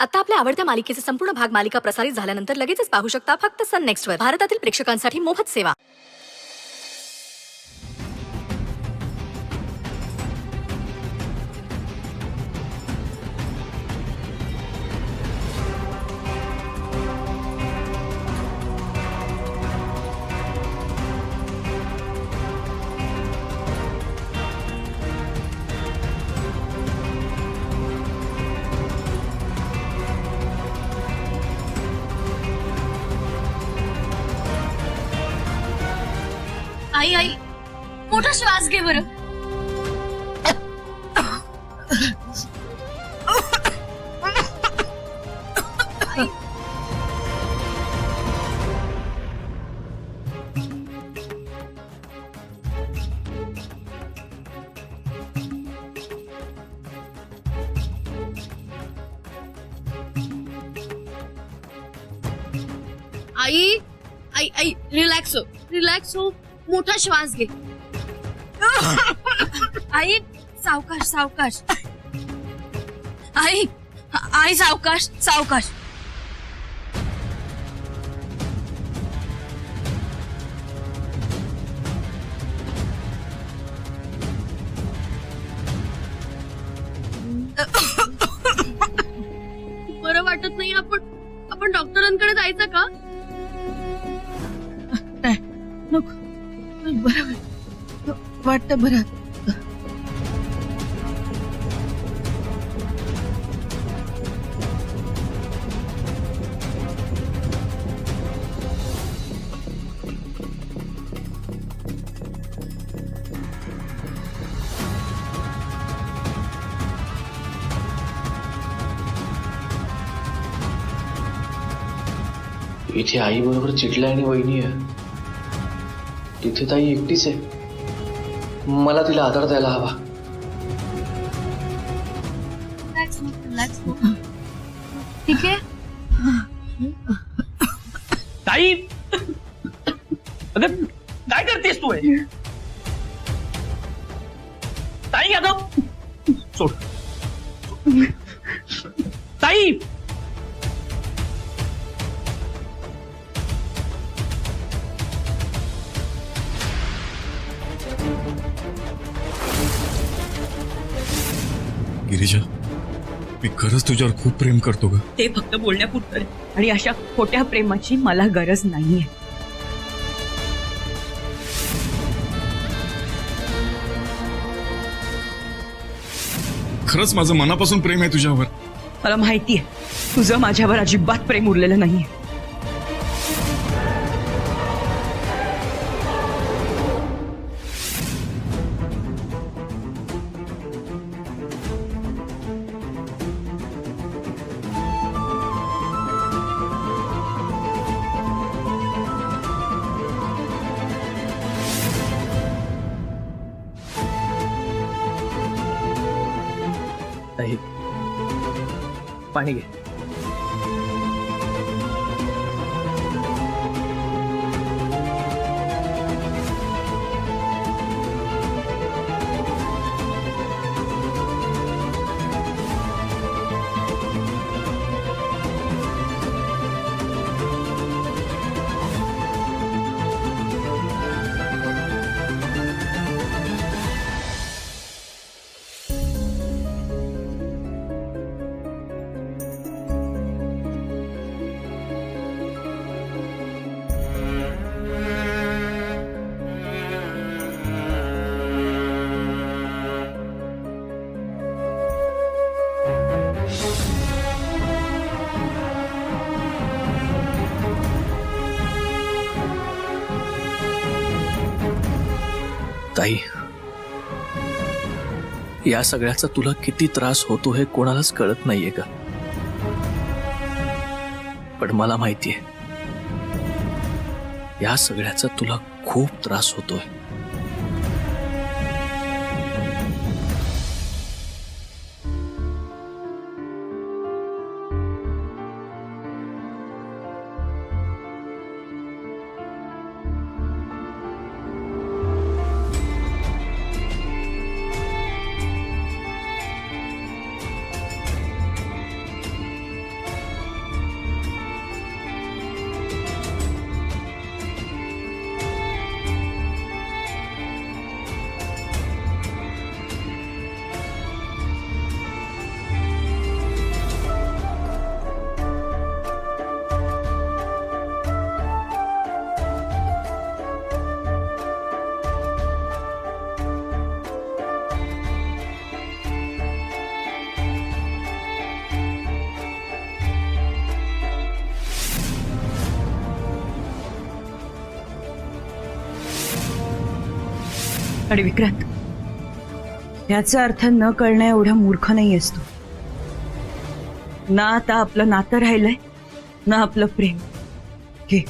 आता आपल्या आवडत्या मालिकेचे संपूर्ण भाग मालिका प्रसारित झाल्यानंतर लगेचच पाहू शकता फक्त सन नेक्स्टवर. भारतातील प्रेक्षकांसाठी मोफत सेवा. आई आई मोठा श्वास घे बरं. आई आई आई रिलॅक्स हो मोठा श्वास घे. आई सावकाश सावकाश. आई आई सावकाश सावकाश. बरं वाटत नाही. आपण डॉक्टरांकडे जायचं का? नको, बरं वाटतं बरं. इथे आई बरोबर चिटल्या आणि वहिनी आहे. तिथे ताई एकटीच आहे. मला तिला आधार द्यायला हवा. ठीक आहे. ताई अगं काय करतेस तू? ताई अगं सोड. ताई गिरिजा, मी खरंच तुझ्यावर खूप प्रेम करतो ग. ते फक्त बोलण्यापुरतं आहे. आणि अशा खोट्या प्रेमाची मला गरज नाहीये. खरंच माझं मनापासून प्रेम आहे तुझ्यावर. मला माहितीये तुझं माझ्यावर अजिबात प्रेम उरलेलं नाहीये. ताई पाणी घे. ताई, या सगळ्याचा तुला किती त्रास होतो हे कोणालाच कळत नाहीये का? पण मला माहितीये या सगळ्याचा तुला खूप त्रास होतोय. आणि विक्रांत, याचा अर्थ न कळण्या एवढा मूर्ख नाही असतो. ना आता आपलं नातं राहिलंय, ना आपलं प्रेम. घे.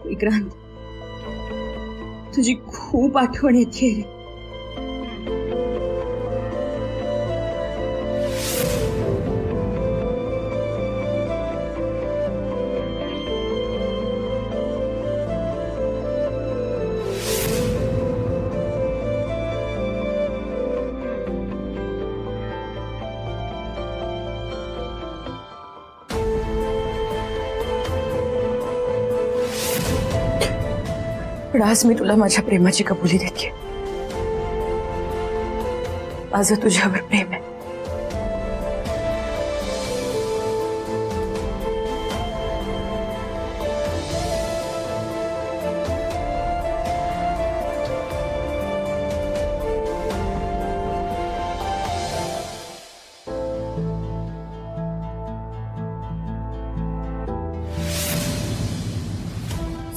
विक्रांत, तुझी खूप आठवण येते रे. पण आज मी तुला माझ्या प्रेमाची कबुली देते. माझं तुझ्यावर प्रेम आहे.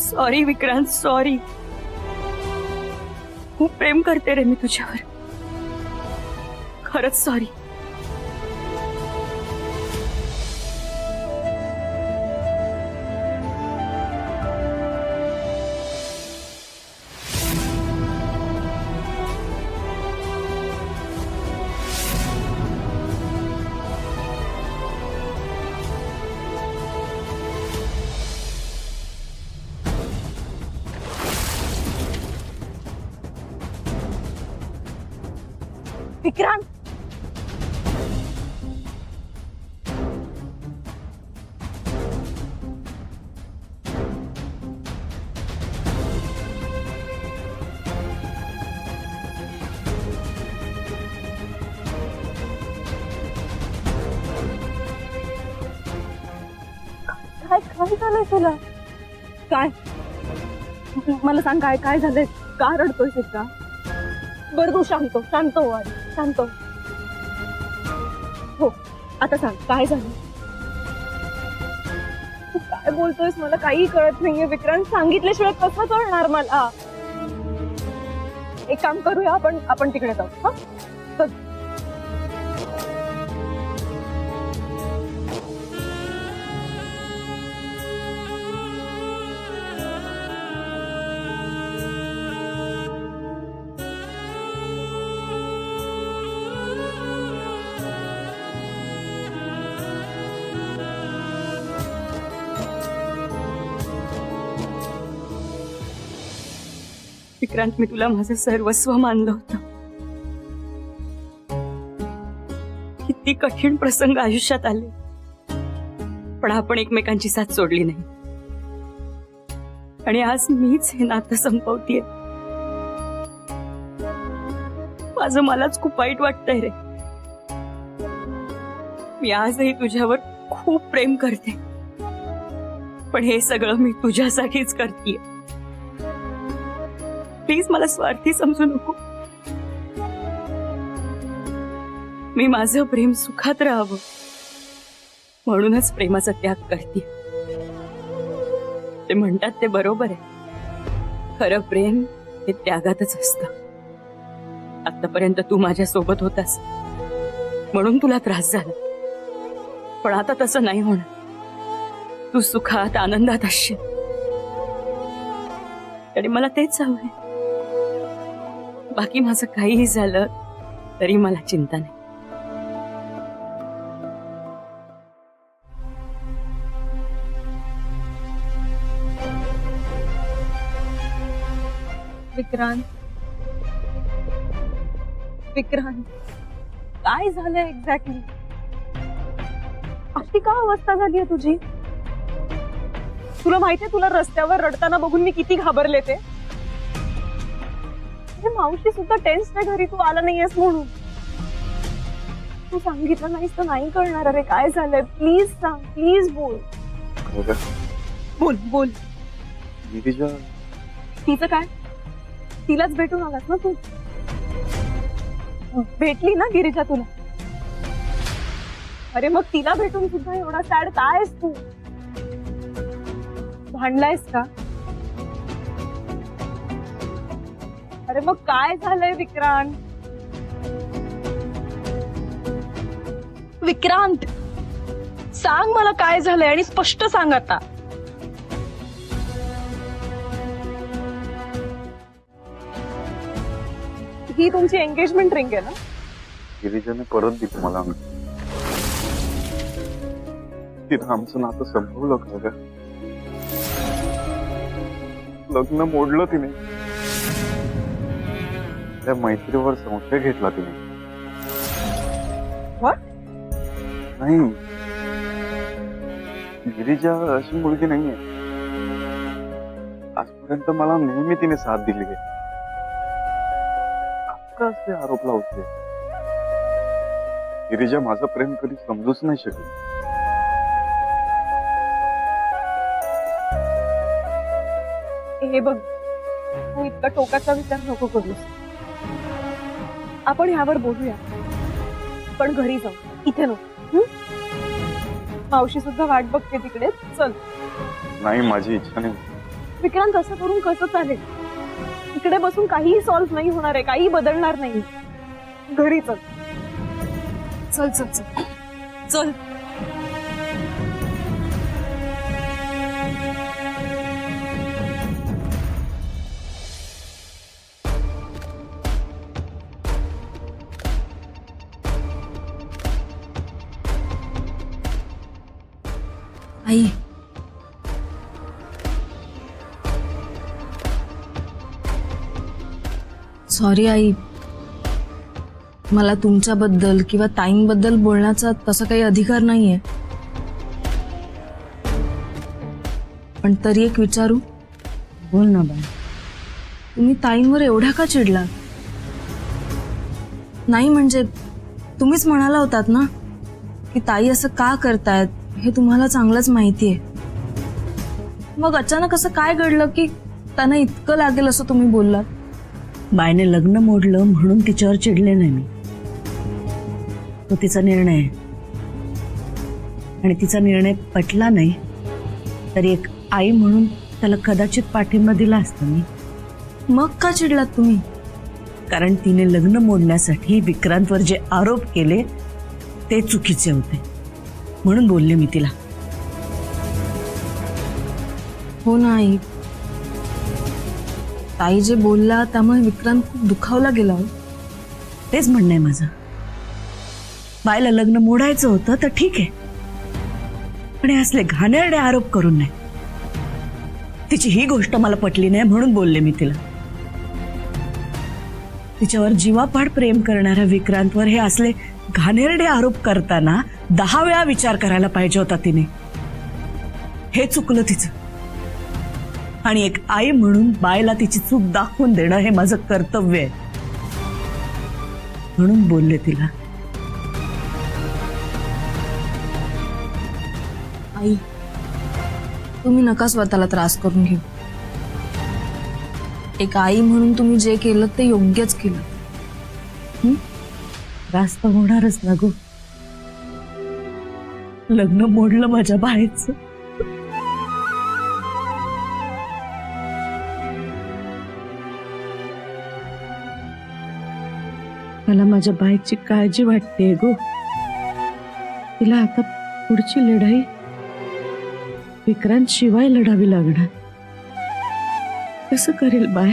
Sorry Vikrant, sorry. खूप प्रेम करते रे मी तुझ्यावर. खरंच सॉरी. विक्रांत, काय काय झालंय तुला? काय मला सांग, काय काय झालंय? का रडतोयस इतका? बरं तू शांत शांत हो आधी, शांत हो. आता सांग काय झालं? तू काय बोलतोयस? मला काही कळत नाहीये विक्रांत. सांगितल्याशिवाय कसं कळणार मला? एक काम करूया, आपण तिकडे जाऊ. हा चल. विक्रांत, मी तुला माझं सर्वस्व मानलं होतं. किती कठीण प्रसंग आयुष्यात आले, पण आपण एकमेकांची साथ सोडली नाही. आणि आज मीच हे नातं संपवतीये. माझं मलाच खूप वाईट वाटतंय रे. मी आजही तुझ्यावर खूप प्रेम करते, पण हे सगळं मी तुझ्यासाठीच करतेय. प्लीज मला स्वार्थी समजू नको. मी माझं प्रेम सुखात राहावं म्हणूनच प्रेमाचा त्याग करते. ते म्हणतात ते बरोबर आहे. खरं प्रेम हे त्यागातच असतं. आतापर्यंत तू माझ्या सोबत होतास म्हणून तुला त्रास झाला, पण आता तसं नाही होणार. तू सुखात आनंदात असशील आणि मला तेच हवंय. बाकी माझं काहीही झालं तरी मला चिंता नाही. विक्रांत, विक्रांत, काय झालंय एक्झॅक्टली? अशी का अवस्था झालीये तुझी? तुला माहितीये तुला रस्त्यावर रडताना बघून मी किती घाबरले ते? अरे मावशी सुद्धा टेन्स नाही घरी, तू आला नाहीयेस म्हणून. तू सांगितलं नाहीस तर नाही कळणार. अरे काय झालंय? प्लीज सांग, प्लीज बोल. बोल बोल. तिचं काय? तिलाच भेटून आलास ना तू? भेटली ना गिरिजा तुला? अरे मग तिला भेटून सुद्धा एवढा सॅड काय आहेस तू? भांडलायस का? अरे मग काय झालंय विक्रांत? विक्रांत सांग मला काय झालंय आणि स्पष्ट सांग आता. ही तुमची एंगेजमेंट रिंग आहे ना? गिरिजाने परत दिली मला. तिथं आमचं नातं संपवलं का ग? लग्न मोडलं तिने. त्या मैत्रीवर संशय घेतला तिने. What? नाही, गिरिजा अशी मुलगी नाहीये. आजपर्यंत मला नेहमी तिने साथ दिली आहे. असे आरोप लावते. गिरिजा माझं प्रेम कधी समजूच नाही शकली. हे बघ, तू इतका टोकाचा विचार नको करूस. आपण ह्यावर बोलूया, पण घरी जाऊ, इथे नको. मावशी सुद्धा वाट बघते तिकडे. चल. नाही, माझी इच्छा नाही. विक्रांत असं करून कसं चालेल? इकडे बसून काहीही सॉल्व्ह नाही होणार आहे, काही बदलणार नाही. घरी चल. चल चल चल चल. आई, सॉरी आई. मला तुमच्याबद्दल किंवा ताईंबद्दल बोलण्याचा तसा काही अधिकार नाहीये, पण तरी एक विचारू? बोल ना बाय. तुम्ही ताईंवर एवढा का चिडला? नाही म्हणजे तुम्हीच म्हणाला होतात ना की ताई असं का करतायत हे तुम्हाला चांगलंच माहितीये. मग अचानक असं काय घडलं की त्यांना इतकं लागेल असं तुम्ही बोललात? बायने लग्न मोडलं म्हणून तिच्यावर चिडले नाही मी. तो तिचा निर्णय आहे आणि तिचा निर्णय पटला नाही तरी एक आई म्हणून त्याला कदाचित पाठिंबा दिला असता मी. मग का चिडलात तुम्ही? कारण तिने लग्न मोडण्यासाठी विक्रांतवर जे आरोप केले ते चुकीचे होते म्हणून बोलले मी तिला. हो ना आई, ताई जे बोलला त्यामुळे विक्रांत खूप दुखावला गेला. तेच म्हणणं आहे माझं. बायला लग्न मोडायचं होतं तर ठीक आहे, पण हे असले घाणेरडे आरोप करून नाही. तिची ही गोष्ट मला पटली नाही म्हणून बोलले मी तिला. तिच्यावर जीवापाड प्रेम करणाऱ्या विक्रांतवर हे असले घाणेरडे आरोप करताना 10 वेळा विचार करायला पाहिजे होता तिने. हे चुकलं तिचं. आणि एक आई म्हणून बायला तिची चूक दाखवून देणं हे माझं कर्तव्य आहे म्हणून बोलले तिला. आई, तुम्ही नका स्वतःला त्रास करून घेऊ. एक आई म्हणून तुम्ही जे केलं ते योग्यच केलं. त्रास तर होणारच ना गो. लग्न मोडलं माझ्या बायचं. मला माझ्या बायची काळजी वाटते गो. तिला आता पुढची लढाई विक्रांत शिवाय लढावी लागणार. कसं करेल बाय?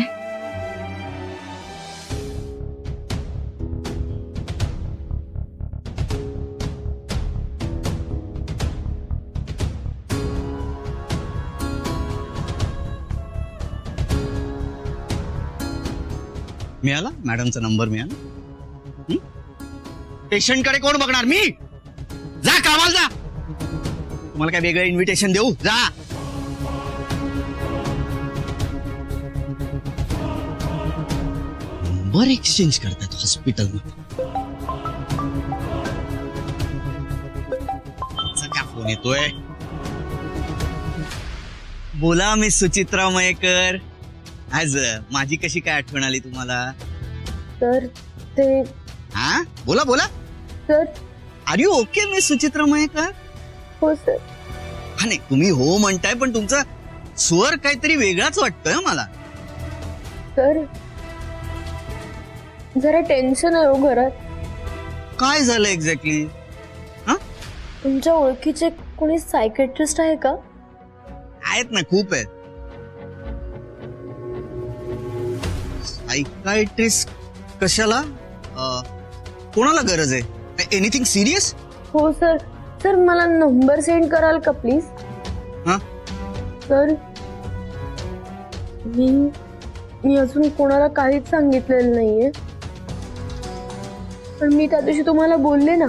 मिळाला? मॅडमचा नंबर मिळाला? पेशंटकडे कोण बघणार? मी जा कामाला जा. तुम्हाला काय वेगळं इन्व्हिटेशन देऊ? जा. नंबर एक्सचेंज करतात हॉस्पिटलमध्ये. का फोन येतोय? बोला मिस सुचित्रा मयेकर. आज माझी कशी काय आठवण आली तुम्हाला? तर ते हा बोला बोला. Sir. Are you okay miss Suchitra Mayekar? हो सर. हा नाही तुम्ही हो म्हणताय पण तुमचा स्वर काहीतरी वेगळाच वाटतोय मला. सर जरा टेन्शन आहे हो घरात. काय झालं एक्झॅक्टली? तुमच्या ओळखीचे कोणी सायकेट्रिस्ट आहे का? आहेत ना, खूप आहेत. सायकायट्रिस्ट कशाला? कोणाला गरज आहे? Anything serious? हो सर. सर मला नंबर सेंड कराल का प्लीज? हा सर मी अजून कोणाला काहीच सांगितलेलं नाहीये, पण मी त्या दिवशी तुम्हाला बोलले ना,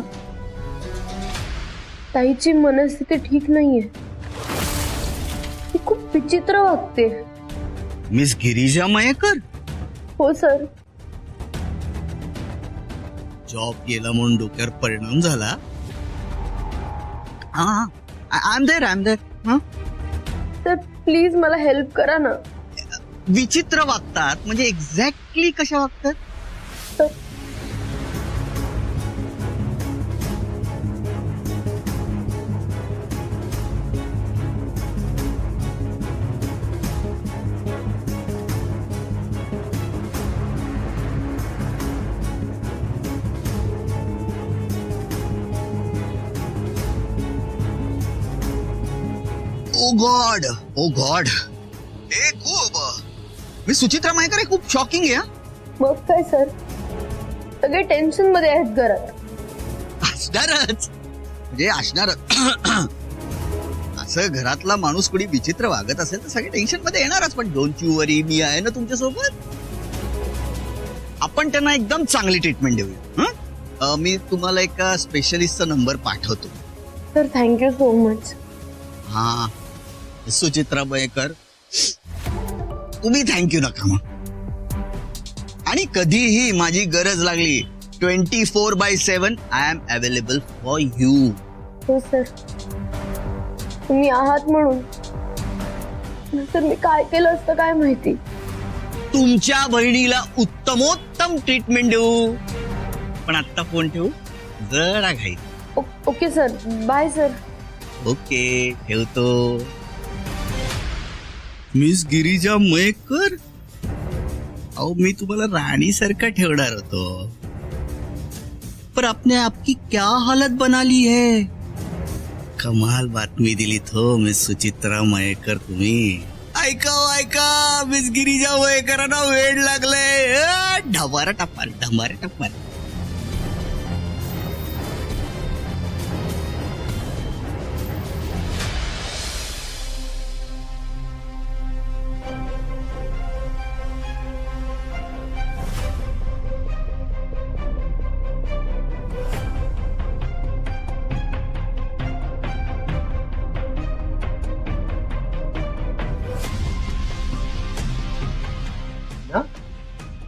ताईची मनस्थिती ठीक नाहीये. ती खूप विचित्र वागते. मिस गिरिजा मयेकर? हो सर. जॉब गेला म्हणून डोक्यावर परिणाम झाला? हा आय एम देअर. हा सर प्लीज मला हेल्प करा ना. विचित्र वागतात म्हणजे एक्झॅक्टली कशा वागतात? सर ओ गॉड ओ गॉड. हे खूप मी सुचित्रा मयेकर, हे खूप शॉकिंग आहे. मग काय सर, सगळे टेन्शन मध्ये आहेत घरात. असणारच म्हणजे असणारच. असं घरातला माणूस कोणी विचित्र वागत असेल तर सगळे टेन्शन मध्ये येणारच. पण डोंट यू वरी, मी आहे ना तुमच्या सोबत. आपण त्यांना एकदम चांगली ट्रीटमेंट देऊया. मी तुम्हाला एका स्पेशलिस्टचा नंबर पाठवतो. Sir thank you so much. हा सुचित्रा मयेकर, तुम्ही थँक्यू नका मग. आणि कधीही माझी गरज लागली 24/7 I am available for you. हो सर. तुम्ही आहात म्हणून. नंतर मी काय केलं असतं काय माहिती. तुमच्या बहिणीला उत्तमोत्तम ट्रीटमेंट देऊ. पण आता फोन ठेवू, जरा घाई. Okay sir. Bye sir. Okay ठेवतो. मिस गिरिजा मयेकर, अहो मी तुम्हाला राणी सारखा ठेवणार होतो, पर आपने आपकी क्या हालत बना ली है. कमाल बातमी दिली तो मिस सुचित्रा मयेकर तुम्ही. ऐका मिस गिरिजा मयेकरांना वेड लागलंय. ढमारा टप्पार.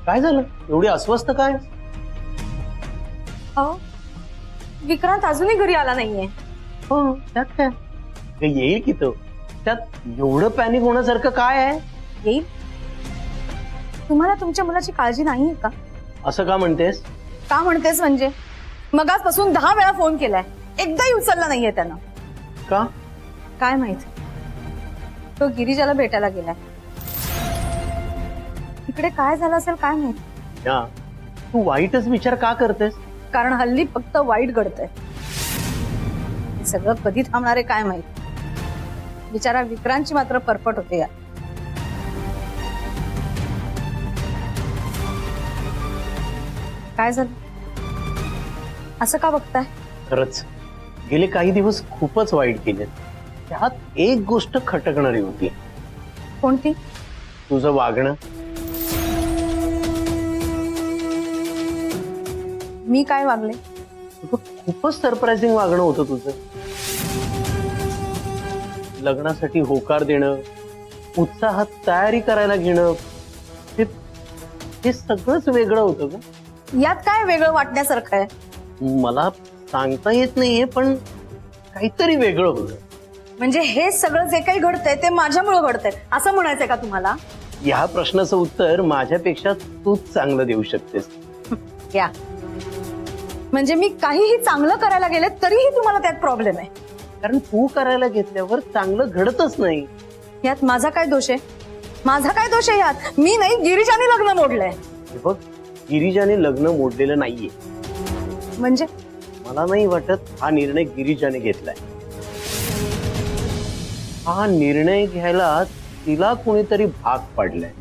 काय झालं एवढी अस्वस्थ काय? विक्रांत अजूनही घरी आला नाहीये. हो त्यात काय, ते येईल की तो. त्यात एवढं पॅनिक होण्यासारखं काय आहे? येईल. तुम्हाला तुमच्या मुलाची काळजी नाहीये का? असं का म्हणतेस? का म्हणतेस म्हणजे? मगाचपासून 10 वेळा फोन केलाय, एकदाही उचलला नाहीये त्यानं. का? काय माहित. तो गिरिजाला भेटायला गेलाय. इकडे काय झालं असेल काय माहित. या तू वाईटच विचार का करतेस? कारण हल्ली फक्त वाईट घडतंय. हे सगळं कधी थांबणार आहे काय माहित. बिचारा विक्रांतची मात्र परपट होते यार. काय झालं? असं का बघताय? खरंच गेले काही दिवस खूपच वाईट गेले. त्यात एक गोष्ट खटकणारी होती. कोणती? तुझं वागणं. मी काय वागले? खूपच सरप्राइझिंग वागणं होतं तुझं. लग्नासाठी होकार देणं, उत्साहात तयारी करायला घेणं, हे सगळंच वेगळं होतं का? यात काय वेगळं वाटण्यासारखं आहे? मला सांगता येत नाहीये, पण काहीतरी वेगळं होतं. म्हणजे हे सगळं जे काही घडतंय ते माझ्यामुळे घडतंय असं म्हणायचंय का तुम्हाला? या प्रश्नाचं उत्तर माझ्यापेक्षा तूच चांगलं देऊ शकतेस. या म्हणजे मी काहीही चांगलं करायला गेले तरीही तुम्हाला त्यात प्रॉब्लेम आहे. कारण तू करायला घेतल्यावर चांगलं घडतच नाही. यात माझा काय दोष आहे? माझा काय दोष आहे यात? मी नाही, गिरिजाने लग्न मोडलंय. हे बघ, गिरिजाने लग्न मोडलेलं नाहीये. म्हणजे मला नाही वाटत हा निर्णय गिरिजाने घेतलाय. हा निर्णय घ्यायला तिला कोणीतरी भाग पाडलाय.